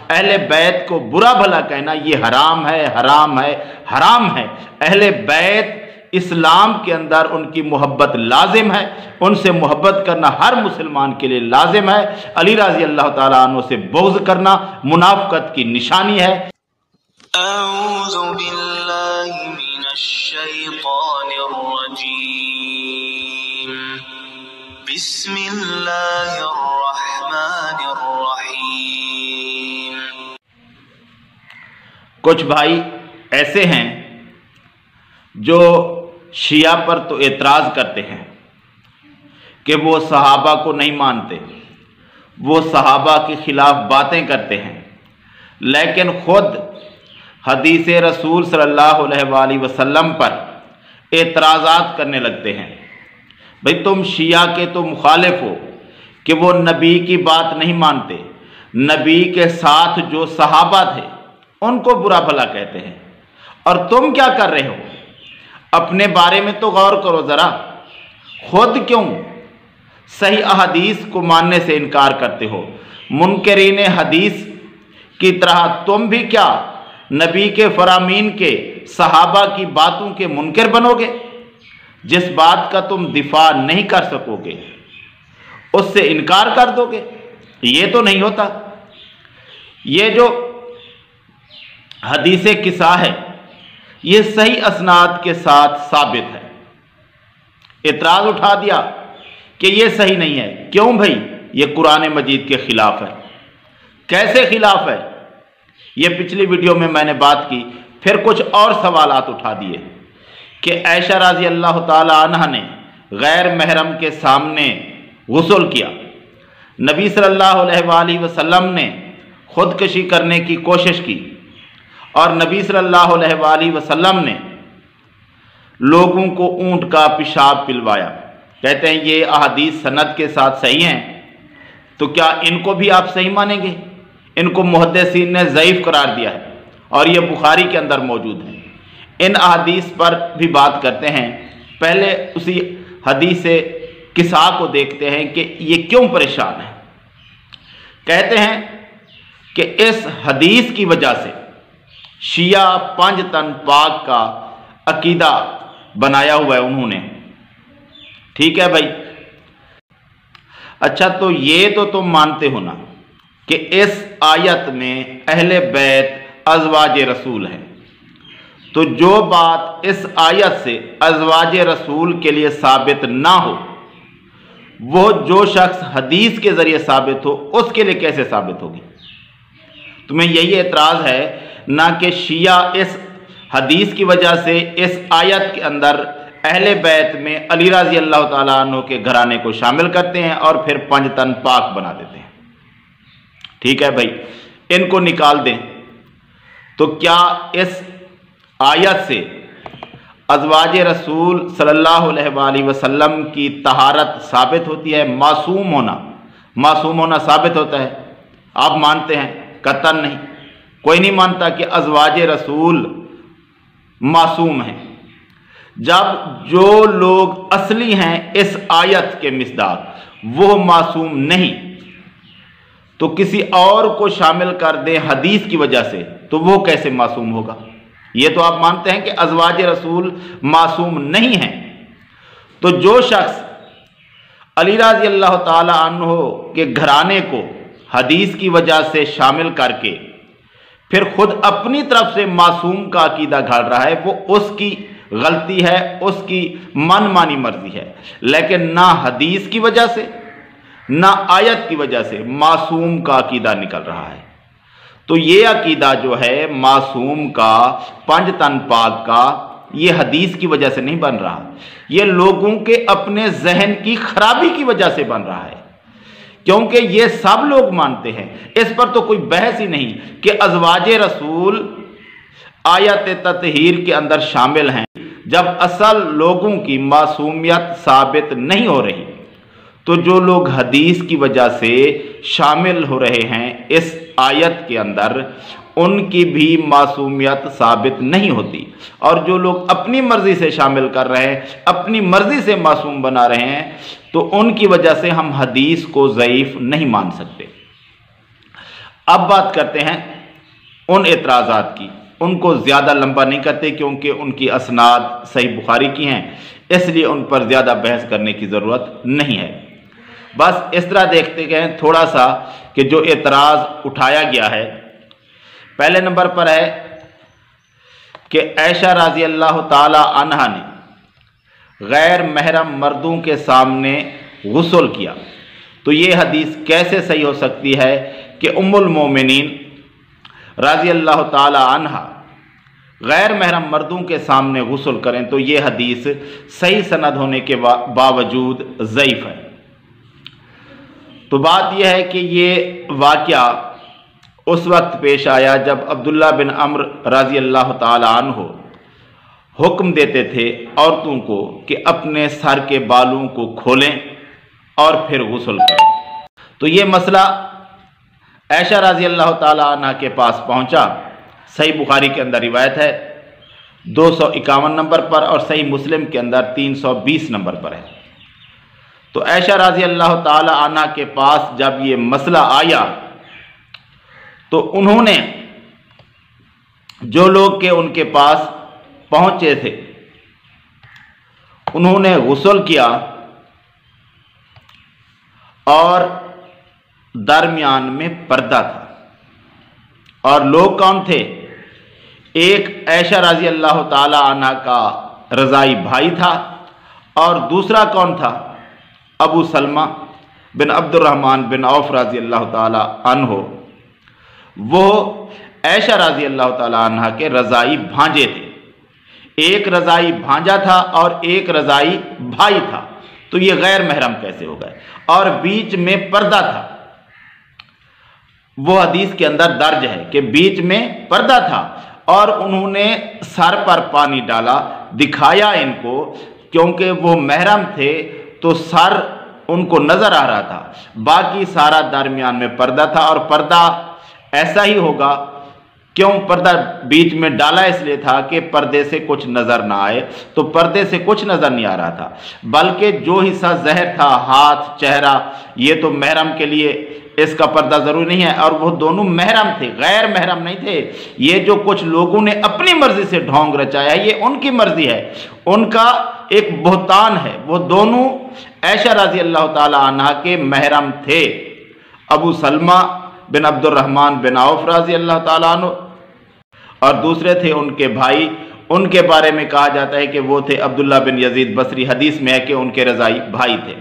اہل بیت کو برا بھلا کہنا یہ حرام ہے، حرام ہے، حرام ہے۔ اہل بیت اسلام کے اندر ان کی محبت لازم ہے، ان سے محبت کرنا ہر مسلمان کے لیے لازم ہے۔ علی رضی اللہ تعالیٰ عنہ سے بغض کرنا منافقت کی نشانی ہے۔ اعوذ باللہ من الشیطان الرجیم، بسم اللہ الرحمن الرحیم۔ کچھ بھائی ایسے ہیں جو شیعہ پر تو اعتراض کرتے ہیں کہ وہ صحابہ کو نہیں مانتے، وہ صحابہ کے خلاف باتیں کرتے ہیں، لیکن خود حدیث رسول صلی اللہ علیہ وآلہ وسلم پر اعتراضات کرنے لگتے ہیں۔ بھئی تم شیعہ کے تو مخالف ہو کہ وہ نبی کی بات نہیں مانتے، نبی کے ساتھ جو صحابہ تھے ان کو برا بھلا کہتے ہیں، اور تم کیا کر رہے ہو؟ اپنے بارے میں تو غور کرو ذرا، خود کیوں صحیح احادیث کو ماننے سے انکار کرتے ہو؟ منکرین حدیث کی طرح تم بھی کیا نبی کے فرامین کے صحابہ کی باتوں کے منکر بنو گے؟ جس بات کا تم دفاع نہیں کر سکو گے اس سے انکار کر دو گے؟ یہ تو نہیں ہوتا۔ یہ جو حدیث قصہ ہے یہ صحیح اسناد کے ساتھ ثابت ہے، اعتراض اٹھا دیا کہ یہ صحیح نہیں ہے۔ کیوں بھائی؟ یہ قرآن مجید کے خلاف ہے۔ کیسے خلاف ہے؟ یہ پچھلی ویڈیو میں نے بات کی، پھر کچھ اور سوالات اٹھا دیے کہ عائشہ رضی اللہ تعالی عنہ نے غیر محرم کے سامنے غسل کیا، نبی صلی اللہ علیہ وآلہ وسلم نے خودکشی کرنے کی کوشش کی، اور نبی صلی اللہ علیہ وآلہ وسلم نے لوگوں کو اونٹ کا پیشاب پلوایا۔ کہتے ہیں یہ احادیث سند کے ساتھ صحیح ہیں، تو کیا ان کو بھی آپ صحیح مانیں گے؟ ان کو محدثین نے ضعیف قرار دیا ہے، اور یہ بخاری کے اندر موجود ہیں۔ ان احادیث پر بھی بات کرتے ہیں۔ پہلے اسی حدیث قصہ کو دیکھتے ہیں کہ یہ کیوں پریشان ہے۔ کہتے ہیں کہ اس حدیث کی وجہ سے شیعہ پنج تن پاک کا عقیدہ بنایا ہوا ہے انہوں نے۔ ٹھیک ہے بھائی، اچھا تو یہ تو تم مانتے ہو نا کہ اس آیت میں اہل بیت ازواج رسول ہیں، تو جو بات اس آیت سے ازواج رسول کے لیے ثابت نہ ہو وہ جو شخص حدیث کے ذریعے ثابت ہو اس کے لیے کیسے ثابت ہوگی؟ تمہیں یہی اعتراض ہے نہ کہ شیعہ اس حدیث کی وجہ سے اس آیت کے اندر اہل بیت میں علی رضی اللہ تعالیٰ عنہ کے گھرانے کو شامل کرتے ہیں اور پھر پنج تن پاک بنا دیتے ہیں۔ ٹھیک ہے بھائی، ان کو نکال دیں تو کیا اس آیت سے ازواج رسول صلی اللہ علیہ وآلہ وسلم کی طہارت ثابت ہوتی ہے؟ معصوم ہونا ثابت ہوتا ہے؟ آپ مانتے ہیں؟ قطعاً نہیں، کوئی نہیں مانتا کہ ازواج رسول معصوم ہیں۔ جب جو لوگ اصلی ہیں اس آیت کے مصداق وہ معصوم نہیں، تو کسی اور کو شامل کر دیں حدیث کی وجہ سے تو وہ کیسے معصوم ہوگا؟ یہ تو آپ مانتے ہیں کہ ازواج رسول معصوم نہیں ہیں، تو جو شخص علی رضی اللہ تعالی عنہ کے گھرانے کو حدیث کی وجہ سے شامل کر کے پھر خود اپنی طرف سے معصوم کا عقیدہ گھاڑ رہا ہے، وہ اس کی غلطی ہے، اس کی من مانی مرضی ہے، لیکن نہ حدیث کی وجہ سے نہ آیت کی وجہ سے معصوم کا عقیدہ نکل رہا ہے۔ تو یہ عقیدہ جو ہے معصوم کا، پنج تن پاک کا، یہ حدیث کی وجہ سے نہیں بن رہا، یہ لوگوں کے اپنے ذہن کی خرابی کی وجہ سے بن رہا ہے، کیونکہ یہ سب لوگ مانتے ہیں، اس پر تو کوئی بحث ہی نہیں کہ ازواج رسول آیت تطہیر کے اندر شامل ہیں۔ جب اصل لوگوں کی معصومیت ثابت نہیں ہو رہی تو جو لوگ حدیث کی وجہ سے شامل ہو رہے ہیں اس آیت کے اندر ان کی بھی معصومیت ثابت نہیں ہوتی، اور جو لوگ اپنی مرضی سے شامل کر رہے ہیں، اپنی مرضی سے معصوم بنا رہے ہیں، تو ان کی وجہ سے ہم حدیث کو ضعیف نہیں مان سکتے۔ اب بات کرتے ہیں ان اعتراضات کی. ان کو زیادہ لمبا نہیں کرتے کیونکہ ان کی اسناد صحیح بخاری کی ہیں، اس لیے ان پر زیادہ بحث کرنے کی ضرورت نہیں ہے. بس اس طرح دیکھتے گئے تھوڑا سا کہ جو اعتراض اٹھایا گیا ہے. پہلے نمبر پر ہے کہ عائشہ رضی اللہ تعالی عنہا نے غیر محرم مردوں کے سامنے غسل کیا. تو یہ حدیث کیسے صحیح ہو سکتی ہے کہ ام المومنین رضی اللہ تعالی عنہا غیر محرم مردوں کے سامنے غسل کریں؟ تو یہ حدیث صحیح سند ہونے کے باوجود ضعیف ہے. تو بات یہ ہے کہ یہ واقعہ اس وقت پیش آیا جب عبداللہ بن عمرو رضی اللہ تعالی عنہ حکم دیتے تھے عورتوں کو کہ اپنے سر کے بالوں کو کھولیں اور پھر غسل کریں. تو یہ مسئلہ عائشہ رضی اللہ تعالی عنہ کے پاس پہنچا. صحیح بخاری کے اندر روایت ہے 251 نمبر پر اور صحیح مسلم کے اندر 320 نمبر پر ہے. تو عائشہ رضی اللہ تعالی عنہ کے پاس جب یہ مسئلہ آیا تو انہوں نے جو لوگ کے ان کے پاس پہنچے تھے انہوں نے غسل کیا اور درمیان میں پردہ تھا. اور لوگ کون تھے؟ ایک عائشہ رضی اللہ تعالی عنہ کا رضائی بھائی تھا اور دوسرا کون تھا؟ ابو سلمہ بن عبد الرحمن بن عوف رضی اللہ تعالی عنہ. وہ عائشہ رضی اللہ تعالی عنہ کے رضائی بھانجے تھے. ایک رضائی بھانجا تھا اور ایک رضائی بھائی تھا. تو یہ غیر محرم کیسے ہو گئے؟ اور بیچ میں پردہ تھا. وہ حدیث کے اندر درج ہے کہ بیچ میں پردہ تھا اور انہوں نے سر پر پانی ڈالا، دکھایا ان کو کیونکہ وہ محرم تھے تو سر ان کو نظر آ رہا تھا، باقی سارا درمیان میں پردہ تھا. اور پردہ ایسا ہی ہوگا، کیوں پردہ بیچ میں ڈالا؟ اس لیے تھا کہ پردے سے کچھ نظر نہ آئے. تو پردے سے کچھ نظر نہیں آ رہا تھا، بلکہ جو حصہ ظاہر تھا ہاتھ، چہرہ، یہ تو محرم کے لیے اس کا پردہ ضروری نہیں ہے. اور وہ دونوں محرم تھے، غیر محرم نہیں تھے. یہ جو کچھ لوگوں نے اپنی مرضی سے ڈھونگ رچایا ہے یہ ان کی مرضی ہے، ان کا ایک بہتان ہے. وہ دونوں عائشہ رضی اللہ تعالی عنہ کے محرم تھے. ابو سلمہ بن عبد الرحمن بن عوف رضی اللہ تعالیٰ عنہ اور دوسرے تھے ان کے بھائی. ان کے بارے میں کہا جاتا ہے کہ وہ تھے عبداللہ بن یزید بصری. حدیث میں ہے کہ ان کے رضائی بھائی تھے.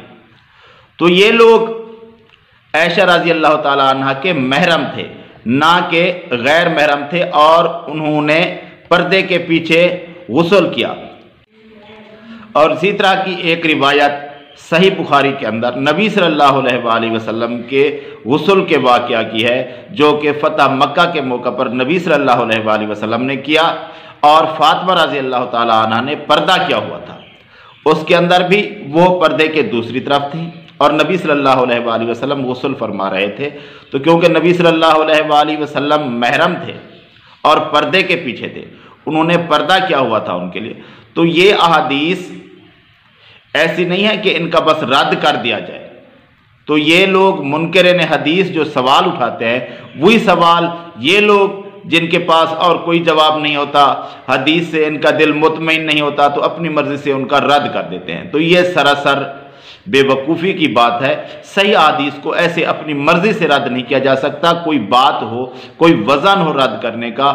تو یہ لوگ عائشہ رضی اللہ تعالیٰ عنہ کے محرم تھے، نہ کہ غیر محرم تھے، اور انہوں نے پردے کے پیچھے غسل کیا. اور اسی طرح کی ایک روایت صحیح بخاری کے اندر نبی صلی اللہ علیہ وآلہ وسلم کے غسل کے واقعہ کی ہے، جو کہ فتح مکہ کے موقع پر نبی صلی اللہ علیہ وآلہ وسلم نے کیا اور فاطمہ رضی اللہ تعالیٰ عنہ نے پردہ کیا ہوا تھا. اس کے اندر بھی وہ پردے کے دوسری طرف تھی اور نبی صلی اللہ علیہ وآلہ وسلم غسل فرما رہے تھے. تو کیونکہ نبی صلی اللہ علیہ وآلہ وسلم محرم تھے اور پردے کے پیچھے تھے، انہوں نے پردہ کیا ہوا تھا ان کے لیے. تو یہ احادیث ایسی نہیں ہے کہ ان کا بس رد کر دیا جائے. تو یہ لوگ منکرین حدیث جو سوال اٹھاتے ہیں وہی سوال یہ لوگ جن کے پاس اور کوئی جواب نہیں ہوتا، حدیث سے ان کا دل مطمئن نہیں ہوتا، تو اپنی مرضی سے ان کا رد کر دیتے ہیں. تو یہ سراسر بے وقوفی کی بات ہے. صحیح حدیث کو ایسے اپنی مرضی سے رد نہیں کیا جا سکتا. کوئی بات ہو، کوئی وزن ہو رد کرنے کا،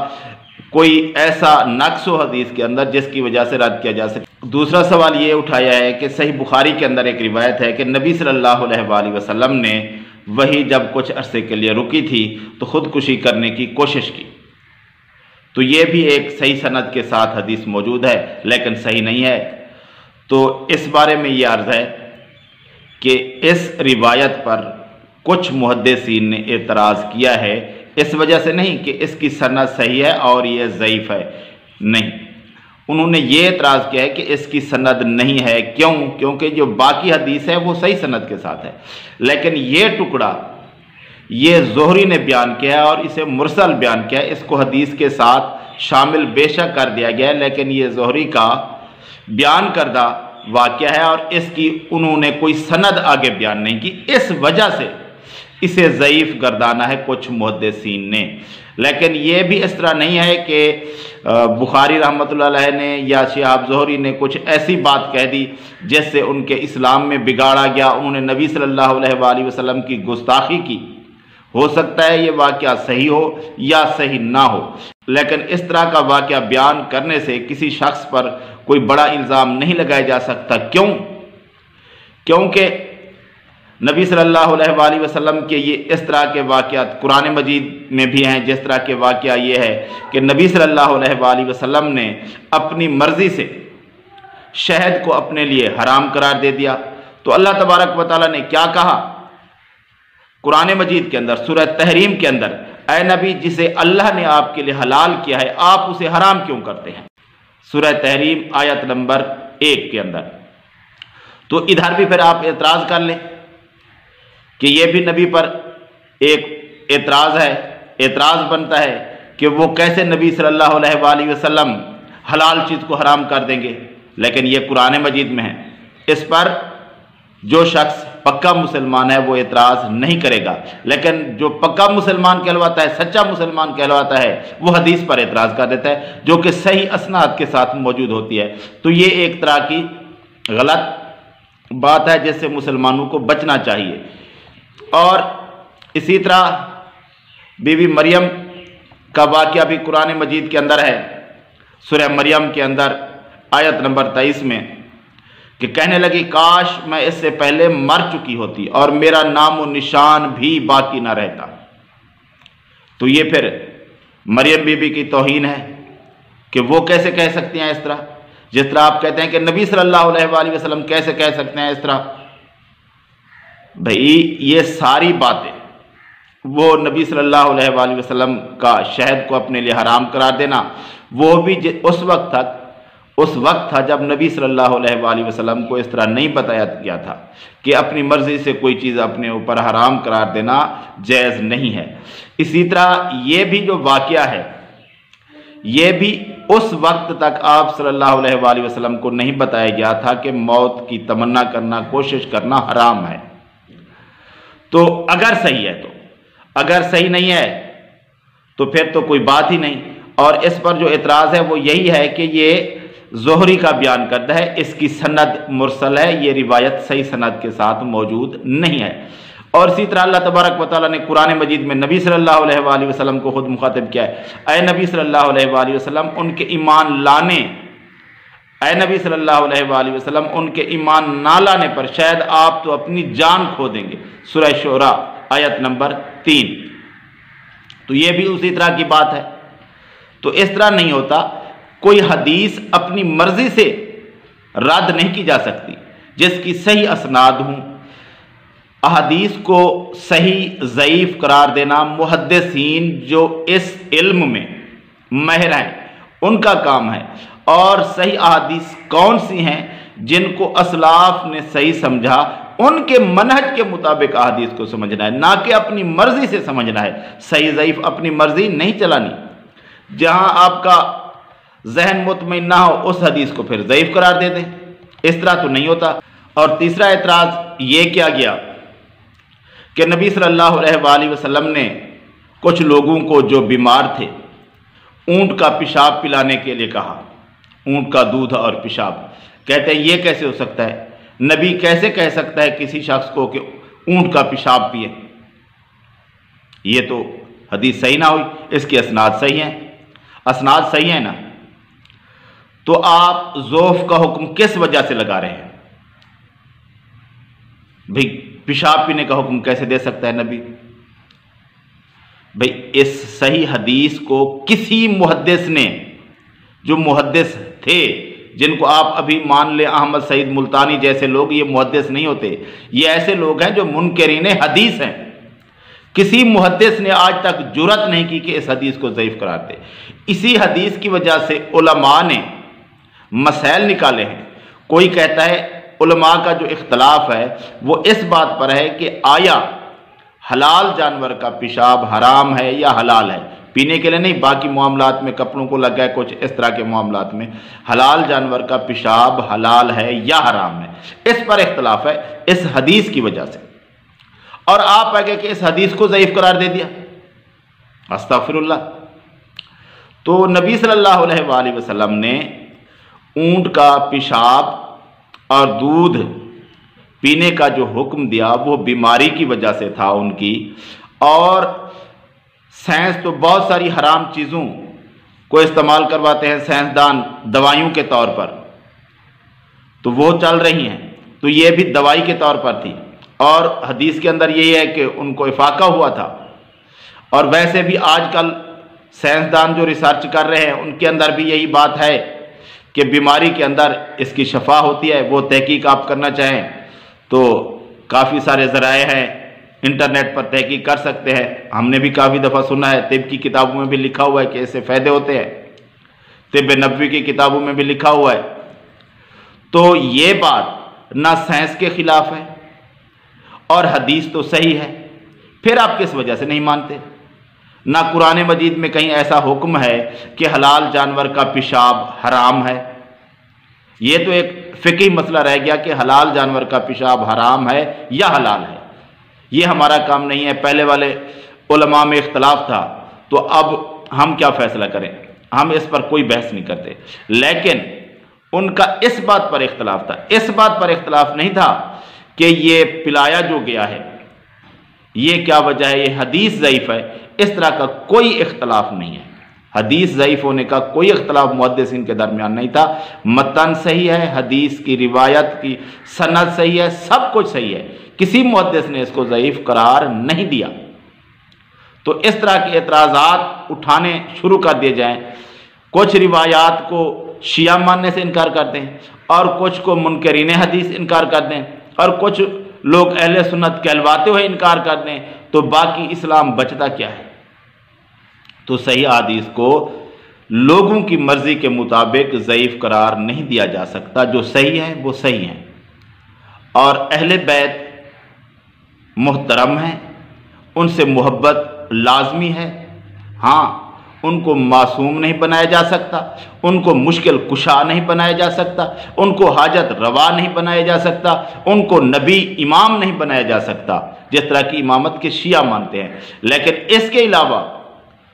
کوئی ایسا نقص ہو حدیث کے اندر جس کی وجہ سے رد کیا جا سکے. دوسرا سوال یہ اٹھایا ہے کہ صحیح بخاری کے اندر ایک روایت ہے کہ نبی صلی اللہ علیہ وآلہ وسلم نے وہی جب کچھ عرصے کے لیے رکی تھی تو خودکشی کرنے کی کوشش کی. تو یہ بھی ایک صحیح سند کے ساتھ حدیث موجود ہے لیکن صحیح نہیں ہے. تو اس بارے میں یہ عرض ہے کہ اس روایت پر کچھ محدثین نے اعتراض کیا ہے، اس وجہ سے نہیں کہ اس کی سند صحیح ہے اور یہ ضعیف ہے، نہیں. انہوں نے یہ اعتراض کیا ہے کہ اس کی سند نہیں ہے. کیوں؟ کیونکہ جو باقی حدیث ہے وہ صحیح سند کے ساتھ ہے، لیکن یہ ٹکڑا یہ زہری نے بیان کیا ہے اور اسے مرسل بیان کیا ہے. اس کو حدیث کے ساتھ شامل بے شک کر دیا گیا ہے، لیکن یہ زہری کا بیان کردہ واقعہ ہے اور اس کی انہوں نے کوئی سند آگے بیان نہیں کی. اس وجہ سے اسے ضعیف گردانا ہے کچھ محدثین نے۔ لیکن یہ بھی اس طرح نہیں ہے کہ بخاری رحمۃ اللہ علیہ نے یا شہاب زہری نے کچھ ایسی بات کہہ دی جس سے ان کے اسلام میں بگاڑا گیا، انہوں نے نبی صلی اللہ علیہ وآلہ وسلم کی گستاخی کی۔ ہو سکتا ہے یہ واقعہ صحیح ہو یا صحیح نہ ہو، لیکن اس طرح کا واقعہ بیان کرنے سے کسی شخص پر کوئی بڑا الزام نہیں لگایا جا سکتا۔ کیونکہ نبی صلی اللہ علیہ وآلہ وسلم کے یہ اس طرح کے واقعات قرآن مجید میں بھی ہیں۔ جس طرح کے واقعہ یہ ہے کہ نبی صلی اللہ علیہ وآلہ وسلم نے اپنی مرضی سے شہد کو اپنے لیے حرام قرار دے دیا، تو اللہ تبارک و تعالیٰ نے کیا کہا قرآن مجید کے اندر سورہ تحریم کے اندر، اے نبی جسے اللہ نے آپ کے لیے حلال کیا ہے آپ اسے حرام کیوں کرتے ہیں؟ سورہ تحریم آیت نمبر 1 کے اندر۔ تو ادھر بھی پھر آپ اعتراض کر لیں کہ یہ بھی نبی پر ایک اعتراض بنتا ہے کہ وہ کیسے نبی صلی اللہ علیہ وآلہ وسلم حلال چیز کو حرام کر دیں گے، لیکن یہ قرآن مجید میں ہے۔ اس پر جو شخص پکا مسلمان ہے وہ اعتراض نہیں کرے گا، لیکن جو پکا مسلمان کہلواتا ہے، سچا مسلمان کہلواتا ہے، وہ حدیث پر اعتراض کر دیتا ہے جو کہ صحیح اسناد کے ساتھ موجود ہوتی ہے۔ تو یہ ایک طرح کی غلط بات ہے جس سے مسلمانوں کو بچنا چاہیے۔ اور اسی طرح بی بی مریم کا واقعہ بھی قرآن مجید کے اندر ہے، سورہ مریم کے اندر آیت نمبر 23 میں، کہ کہنے لگی کاش میں اس سے پہلے مر چکی ہوتی اور میرا نام و نشان بھی باقی نہ رہتا۔ تو یہ پھر مریم بی بی کی توہین ہے کہ وہ کیسے کہہ سکتی ہیں اس طرح، جس طرح آپ کہتے ہیں کہ نبی صلی اللہ علیہ وآلہ وسلم کیسے کہہ سکتے ہیں اس طرح۔ بھئی یہ ساری باتیں، وہ نبی صلی اللہ علیہ وآلہ وسلم کا شہد کو اپنے لیے حرام قرار دینا، وہ بھی اس وقت تھا جب نبی صلی اللہ علیہ وآلہ وسلم کو اس طرح نہیں بتایا گیا تھا کہ اپنی مرضی سے کوئی چیز اپنے اوپر حرام قرار دینا جائز نہیں ہے۔ اسی طرح یہ بھی جو واقعہ ہے یہ بھی اس وقت تک آپ صلی اللہ علیہ وآلہ وسلم کو نہیں بتایا گیا تھا کہ موت کی تمنا کرنا، کوشش کرنا حرام ہے۔ تو اگر صحیح ہے، تو اگر صحیح نہیں ہے تو پھر تو کوئی بات ہی نہیں۔ اور اس پر جو اعتراض ہے وہ یہی ہے کہ یہ زہری کا بیان کرتا ہے، اس کی سند مرسل ہے، یہ روایت صحیح سند کے ساتھ موجود نہیں ہے۔ اور اسی طرح اللہ تبارک و تعالیٰ نے قرآن مجید میں نبی صلی اللہ علیہ وآلہ وسلم کو خود مخاطب کیا ہے، اے نبی صلی اللہ علیہ وآلہ وسلم ان کے ایمان لانے، اے نبی صلی اللہ علیہ وآلہ وسلم ان کے ایمان نہ لانے پر شاید آپ تو اپنی جان کھو دیں گے، سورہ شعراء آیت نمبر 3۔ تو یہ بھی اسی طرح کی بات ہے۔ تو اس طرح نہیں ہوتا، کوئی حدیث اپنی مرضی سے رد نہیں کی جا سکتی جس کی صحیح اسناد ہوں۔ احادیث کو صحیح ضعیف قرار دینا محدثین جو اس علم میں ماہر ہیں ان کا کام ہے، اور صحیح احادیث کون سی ہیں جن کو اسلاف نے صحیح سمجھا، ان کے منہج کے مطابق احادیث کو سمجھنا ہے، نہ کہ اپنی مرضی سے سمجھنا ہے۔ صحیح ضعیف اپنی مرضی نہیں چلانی، جہاں آپ کا ذہن مطمئن نہ ہو اس حدیث کو پھر ضعیف قرار دے دیں، اس طرح تو نہیں ہوتا۔ اور تیسرا اعتراض یہ کیا گیا کہ نبی صلی اللہ علیہ وآلہ وسلم نے کچھ لوگوں کو جو بیمار تھے اونٹ کا پیشاب پلانے کے لیے کہا، اونٹ کا دودھ اور پیشاب۔ کہتے ہیں یہ کیسے ہو سکتا ہے؟ نبی کیسے کہہ سکتا ہے کسی شخص کو کہ اونٹ کا پیشاب پیے؟ یہ تو حدیث صحیح نہ ہوئی، اس کی اسناد صحیح ہیں، اسناد صحیح ہیں نا، تو آپ ضعف کا حکم کس وجہ سے لگا رہے ہیں؟ بھئی پیشاب پینے کا حکم کیسے دے سکتا ہے نبی؟ بھئی اس صحیح حدیث کو کسی محدث نے، جو محدث تھے جن کو آپ ابھی مان لیں احمد سعید ملتانی جیسے لوگ، یہ محدث نہیں ہوتے، یہ ایسے لوگ ہیں جو منکرین حدیث ہیں، کسی محدث نے آج تک جرأت نہیں کی کہ اس حدیث کو ضعیف قرار دے۔ اسی حدیث کی وجہ سے علماء نے مسائل نکالے ہیں۔ کوئی کہتا ہے، علماء کا جو اختلاف ہے وہ اس بات پر ہے کہ آیا حلال جانور کا پیشاب حرام ہے یا حلال ہے، پینے کے لیے نہیں، باقی معاملات میں کپڑوں کو لگ گئے کچھ اس طرح کے معاملات میں حلال جانور کا پیشاب حلال ہے یا حرام ہے، اس پر اختلاف ہے اس حدیث کی وجہ سے۔ اور آپ آگے کہ اس حدیث کو ضعیف قرار دے دیا، استغفر اللہ۔ تو نبی صلی اللہ علیہ وآلہ وسلم نے اونٹ کا پیشاب اور دودھ پینے کا جو حکم دیا وہ بیماری کی وجہ سے تھا ان کی، اور سائنس تو بہت ساری حرام چیزوں کو استعمال کرواتے ہیں سائنسدان دوائیوں کے طور پر، تو وہ چل رہی ہیں، تو یہ بھی دوائی کے طور پر تھی، اور حدیث کے اندر یہی ہے کہ ان کو افاقہ ہوا تھا۔ اور ویسے بھی آج کل سائنسدان جو ریسرچ کر رہے ہیں ان کے اندر بھی یہی بات ہے کہ بیماری کے اندر اس کی شفا ہوتی ہے۔ وہ تحقیق آپ کرنا چاہیں تو کافی سارے ذرائع ہیں، انٹرنیٹ پر تحقیق کر سکتے ہیں۔ ہم نے بھی کافی دفعہ سنا ہے، طب کی کتابوں میں بھی لکھا ہوا ہے کہ اس سے فائدے ہوتے ہیں، طب نبوی کی کتابوں میں بھی لکھا ہوا ہے۔ تو یہ بات نہ سائنس کے خلاف ہے اور حدیث تو صحیح ہے، پھر آپ کس وجہ سے نہیں مانتے؟ نہ قرآن مجید میں کہیں ایسا حکم ہے کہ حلال جانور کا پیشاب حرام ہے۔ یہ تو ایک فقہی مسئلہ رہ گیا کہ حلال جانور کا پیشاب حرام ہے یا حلال ہے، یہ ہمارا کام نہیں ہے۔ پہلے والے علماء میں اختلاف تھا، تو اب ہم کیا فیصلہ کریں؟ ہم اس پر کوئی بحث نہیں کرتے، لیکن ان کا اس بات پر اختلاف تھا، اس بات پر اختلاف نہیں تھا کہ یہ پلایا جو گیا ہے یہ کیا وجہ ہے، یہ حدیث ضعیف ہے، اس طرح کا کوئی اختلاف نہیں ہے۔ حدیث ضعیف ہونے کا کوئی اختلاف محدثین کے درمیان نہیں تھا، متن صحیح ہے، حدیث کی روایت کی سند صحیح ہے، سب کچھ صحیح ہے، کسی محدث نے اس کو ضعیف قرار نہیں دیا۔ تو اس طرح کے اعتراضات اٹھانے شروع کر دیے جائیں، کچھ روایات کو شیعہ ماننے سے انکار کرتے ہیں اور کچھ کو منکرین حدیث انکار کرتے ہیں اور کچھ لوگ اہل سنت کہلواتے ہوئے انکار کرتے ہیں، تو باقی اسلام بچتا کیا ہے؟ تو صحیح حدیث کو لوگوں کی مرضی کے مطابق ضعیف قرار نہیں دیا جا سکتا، جو صحیح ہے وہ صحیح ہے۔ اور اہل بیت محترم ہیں، ان سے محبت لازمی ہے، ہاں ان کو معصوم نہیں بنایا جا سکتا، ان کو مشکل کشا نہیں بنایا جا سکتا، ان کو حاجت روا نہیں بنایا جا سکتا، ان کو نبی امام نہیں بنایا جا سکتا جس طرح کی امامت کے شیعہ مانتے ہیں، لیکن اس کے علاوہ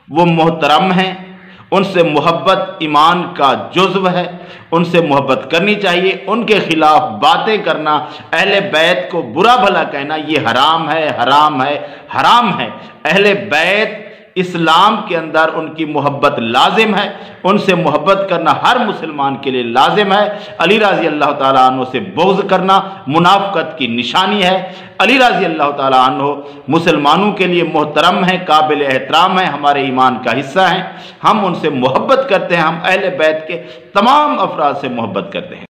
وہ محترم ہیں، ان سے محبت ایمان کا جزو ہے، ان سے محبت کرنی چاہیے۔ ان کے خلاف باتیں کرنا، اہل بیت کو برا بھلا کہنا، یہ حرام ہے، حرام ہے، حرام ہے۔ اہل بیت اسلام کے اندر ان کی محبت لازم ہے، ان سے محبت کرنا ہر مسلمان کے لیے لازم ہے۔ علی رضی اللہ تعالیٰ عنہ سے بغض کرنا منافقت کی نشانی ہے۔ علی رضی اللہ تعالیٰ عنہ مسلمانوں کے لیے محترم ہیں، قابل احترام ہیں، ہمارے ایمان کا حصہ ہیں، ہم ان سے محبت کرتے ہیں، ہم اہل بیت کے تمام افراد سے محبت کرتے ہیں۔